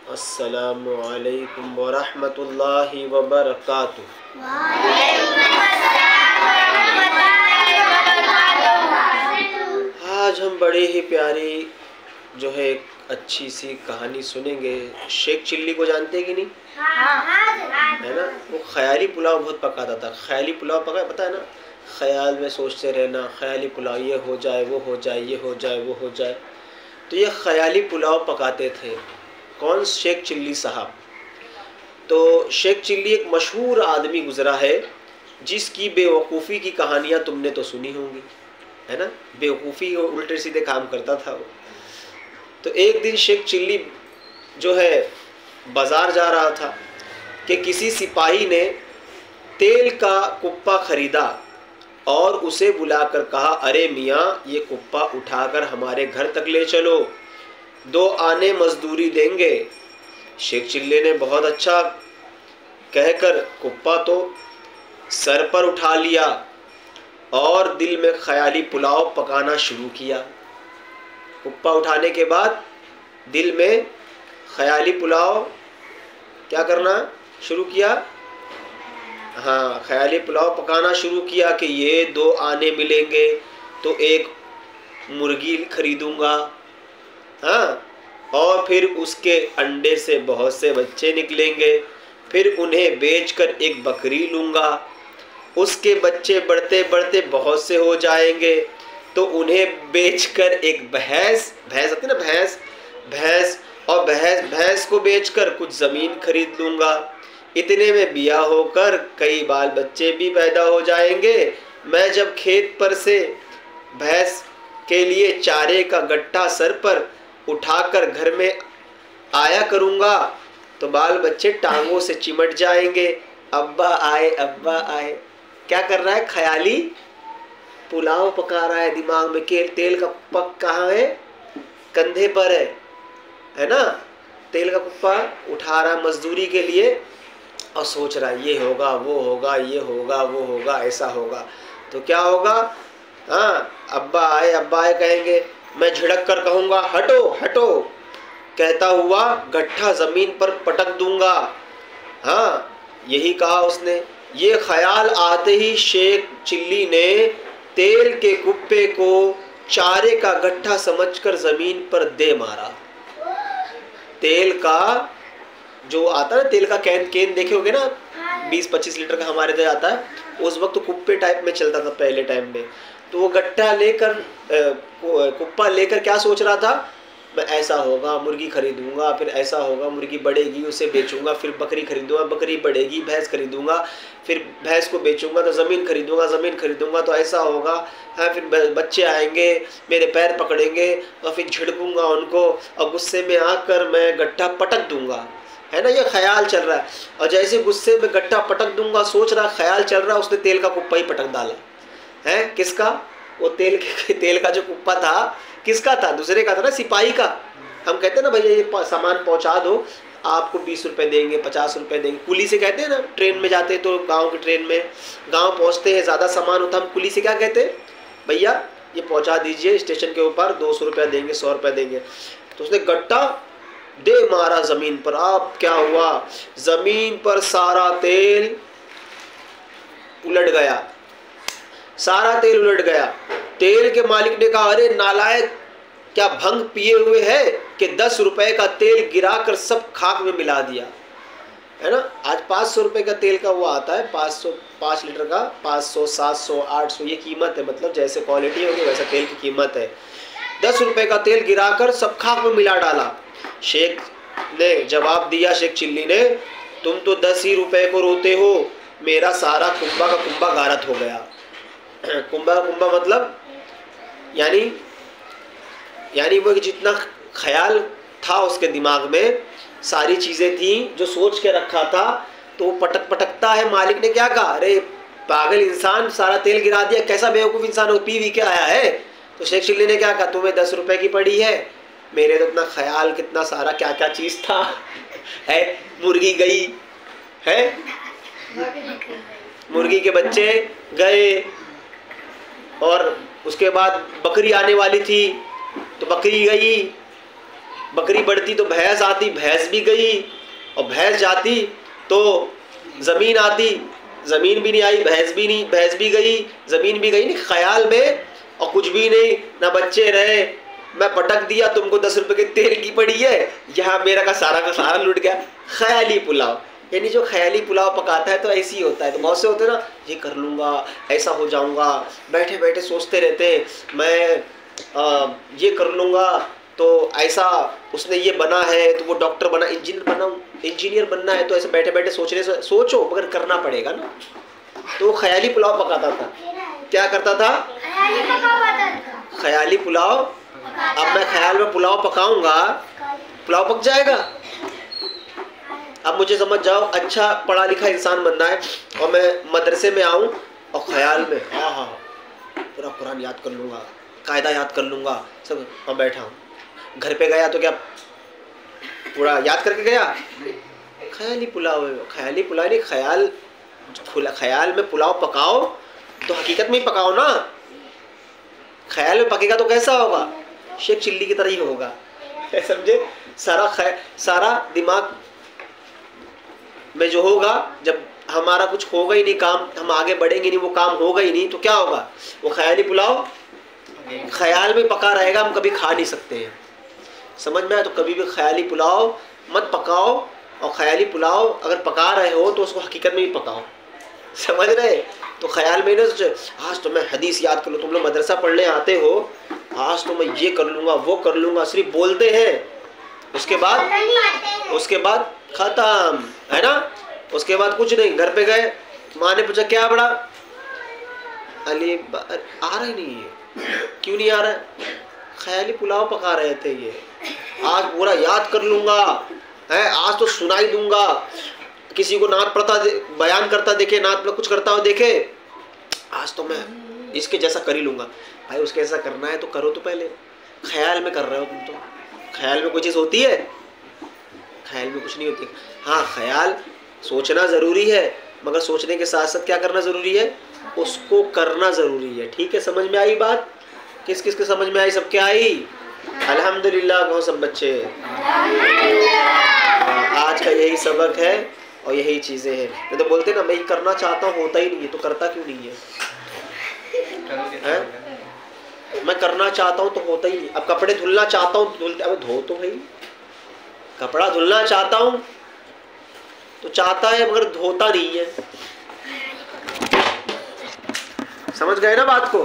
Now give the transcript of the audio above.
अस्सलामु अलैकुम वरहमतुल्लाहि वबरकातुहू। आज हम बड़ी ही प्यारी जो है एक अच्छी सी कहानी सुनेंगे। शेख चिल्ली को जानते हैं कि नहीं? है ना, वो ख्याली पुलाव बहुत पकाता था। ख्याली पुलाव पका, पता है ना, ख्याल में सोचते रहना, ख्याली पुलाव, ये हो जाए, वो हो जाए, ये हो जाए, वो हो जाए। तो ये ख्याली पुलाव पकाते थे। कौन? शेख चिल्ली साहब। तो शेख चिल्ली एक मशहूर आदमी गुज़रा है जिसकी बेवकूफ़ी की कहानियाँ तुमने तो सुनी होंगी, है ना। बेवकूफ़ी और उल्टे सीधे काम करता था वो। तो एक दिन शेख चिल्ली जो है बाज़ार जा रहा था कि किसी सिपाही ने तेल का कुप्पा ख़रीदा और उसे बुलाकर कहा, अरे मियाँ, ये कुप्पा उठाकर हमारे घर तक ले चलो, 2 आने मजदूरी देंगे। शेख चिल्ली ने बहुत अच्छा कहकर कुप्पा तो सर पर उठा लिया और दिल में ख्याली पुलाव पकाना शुरू किया। कुप्पा उठाने के बाद दिल में ख्याली पुलाव क्या करना शुरू किया? हाँ, ख्याली पुलाव पकाना शुरू किया कि ये 2 आने मिलेंगे तो एक मुर्गी खरीदूंगा, हाँ, और फिर उसके अंडे से बहुत से बच्चे निकलेंगे, फिर उन्हें बेचकर एक बकरी लूँगा, उसके बच्चे बढ़ते बढ़ते बहुत से हो जाएंगे तो उन्हें बेचकर एक भैंस आती है ना, भैंस और भैंस को बेचकर कुछ ज़मीन खरीद लूँगा। इतने में बिया होकर कई बाल बच्चे भी पैदा हो जाएंगे। मैं जब खेत पर से भैंस के लिए चारे का गट्ठा सर पर उठाकर घर में आया करूँगा तो बाल बच्चे टांगों से चिमट जाएंगे। अब्बा आए, अब्बा आए। क्या कर रहा है? ख्याली पुलाव पका रहा है दिमाग में। तेल का पक कहाँ है? कंधे पर है ना। तेल का कुप्पा उठा रहा मजदूरी के लिए और सोच रहा है ये होगा, वो होगा, ये होगा, वो होगा, ऐसा होगा तो क्या होगा। हाँ, अब्बा आए कहेंगे, मैं झिड़क कर कहूँगा, हटो हटो, कहता हुआ गट्ठा ज़मीन पर पटक दूंगा। हाँ, यही कहा उसने। ये ख्याल आते ही शेख चिल्ली ने तेल के कुप्पे को चारे का गट्ठा समझकर ज़मीन पर दे मारा। तेल का जो आता है ना, तेल का कैन देखे होगे ना, 20-25 लीटर का हमारे इधर आता है। उस वक्त तो कुप्पे टाइप में चलता था पहले टाइम में। तो वो गट्ठा लेकर कुप्पा लेकर क्या सोच रहा था, मैं ऐसा होगा मुर्गी खरीदूंगा, फिर ऐसा होगा मुर्गी बढ़ेगी उसे बेचूंगा, फिर बकरी खरीदूंगा, बकरी बढ़ेगी, भैंस खरीदूंगा, फिर भैंस को बेचूंगा तो ज़मीन खरीदूंगा तो ऐसा होगा। हाँ, फिर बच्चे आएंगे, मेरे पैर पकड़ेंगे और फिर झिड़कूंगा उनको और गुस्से में आकर मैं गट्ठा पटक दूंगा, है ना। ये ख्याल चल रहा है। और जैसे गुस्से में गट्ठा पटक दूंगा सोच रहा, ख्याल चल रहा, उसने तेल का कुप्पा ही पटक डाला है। किसका? वो तेल का जो कुप्पा था किसका था? दूसरे का था ना, सिपाही का। हम कहते हैं ना, भैया ये सामान पहुंचा दो, आपको 20 रुपये देंगे, 50 रुपये देंगे। कुली से कहते हैं ना, ट्रेन में जाते तो गांव की ट्रेन में गांव पहुंचते हैं, ज़्यादा सामान होता, हम कुली से क्या कहते हैं, भैया ये पहुंचा दीजिए स्टेशन के ऊपर, 200 रुपया देंगे, 100 रुपया देंगे। तो उसने गट्टा दे मारा ज़मीन पर। अब क्या हुआ, ज़मीन पर सारा तेल उलट गया, सारा तेल उलट गया। तेल के मालिक ने कहा, अरे नालायक, क्या भंग पिए हुए है कि 10 रुपए का तेल गिराकर सब खाक में मिला दिया, है ना। आज 500 रुपए का तेल का वो आता है, 5 लीटर का 500, 700, 800 ये कीमत है। मतलब जैसे क्वालिटी होगी वैसा तेल की कीमत है। 10 रुपए का तेल गिराकर सब खाक में मिला डाला। शेख ने जवाब दिया, शेख चिल्ली ने, तुम तो 10 ही रुपए को रोते हो, मेरा सारा कुंभा का कुंभा गारत हो गया। कुंभा का कुंभा मतलब यानी वो जितना ख्याल था उसके दिमाग में, सारी चीज़ें थी जो सोच के रखा था, तो वो पटकता है। मालिक ने क्या कहा, अरे पागल इंसान, सारा तेल गिरा दिया, कैसा बेवकूफ़ इंसान हो, पी के आया है। तो शेख चिल्ली ने क्या कहा, तुम्हें 10 रुपए की पड़ी है, मेरे तो इतना ख्याल, कितना सारा क्या क्या चीज़ था, है। मुर्गी गई है, मुर्गी के बच्चे गए, और उसके बाद बकरी आने वाली थी तो बकरी गई, बकरी बढ़ती तो भैंस आती, भैंस भी गई, और भैंस जाती तो ज़मीन आती, ज़मीन भी नहीं आई, भैंस भी नहीं, भैंस भी गई, ज़मीन भी गई। नहीं, ख्याल में, और कुछ भी नहीं, ना बच्चे रहे, मैं पटक दिया, तुमको 10 रुपए के तेल की पड़ी है, यहाँ मेरा का सारा लुट गया। ख्याली पुलाव, यानी जो ख्याली पुलाव पकाता है तो ऐसे ही होता है। तो बहुत से होते हैं ना, ये कर लूँगा, ऐसा हो जाऊँगा, बैठे बैठे सोचते रहते हैं, मैं ये कर लूँगा तो ऐसा, उसने ये बना है तो वो डॉक्टर बना, इंजीनियर बनना है, तो ऐसे बैठे बैठे सोचने से सोचो, मगर करना पड़ेगा ना। तो ख्याली पुलाव पकाता था। क्या करता था? ख्याली पुलाव। अब मैं ख्याल में पुलाव पकाऊंगा, पुलाव पक जाएगा। अब मुझे समझ जाओ, अच्छा पढ़ा लिखा इंसान बनना है, और मैं मदरसे में आऊँ और ख्याल में हाँ पूरा कुरान याद कर लूँगा, कायदा याद कर लूँगा सब, और बैठा हूँ। घर पे गया तो क्या पूरा याद करके गया? ख्याली पुलाव है। ख्याली पुलाव नहीं, ख्याल में पुलाव पकाओ तो हकीकत में ही पकाओ ना। ख्याल में पकेगा तो कैसा होगा? शेख चिल्ली की तरह ही होगा, समझे? सारा दिमाग में जो होगा, जब हमारा कुछ होगा ही नहीं काम, हम आगे बढ़ेंगे नहीं, वो काम होगा ही नहीं, तो क्या होगा? वो ख्याली पुलाव ख्याल में पका रहेगा, हम कभी खा नहीं सकते हैं। समझ में आया? तो कभी भी ख्याली पुलाव मत पकाओ, और ख्याली पुलाव अगर पका रहे हो तो उसको हकीकत में ही पकाओ। समझ रहे? तो ख्याल में ना सोचे आज तो मैं हदीस याद कर लूँ। तुम लोग मदरसा पढ़ने आते हो, आज तो मैं ये कर लूँगा, वो कर लूँगा, सिर्फ बोलते हैं, उसके बाद खत्म, है ना? उसके बाद कुछ नहीं। घर पे गए, माँ ने पूछा क्या बड़ा अली आ रहा ही नहीं है, क्यों नहीं आ रहा है? ख्याली पुलाव पका रहे थे ये, आज पूरा याद कर लूँगा, है आज तो सुनाई दूंगा, किसी को नात पढ़ता बयान करता देखे, नात में कुछ करता हो देखे, आज तो मैं इसके जैसा कर ही लूँगा। भाई उसके जैसा करना है तो करो, तो पहले ख्याल में कर रहे हो तुम। तो ख्याल में कोई चीज़ होती है? ख्याल में कुछ नहीं होती। हाँ, ख्याल सोचना ज़रूरी है, मगर सोचने के साथ साथ क्या करना ज़रूरी है? उसको करना ज़रूरी है। ठीक है, समझ में आई बात? किस किस के समझ में आई? सबके आई? अल्हम्दुलिल्लाह। कहो सब बच्चे, आज का यही सबक है और यही चीज़ें हैं। मैं तो बोलते ना, मैं करना चाहता हूँ, होता ही नहीं है, तो करता क्यों नहीं है? मैं करना चाहता हूँ तो होता ही नहीं। अब कपड़े धुलना चाहता हूँ, धुलते, अब धो तो भाई। कपड़ा धुलना चाहता हूँ तो चाहता है, मगर धोता नहीं है। समझ गए ना बात को?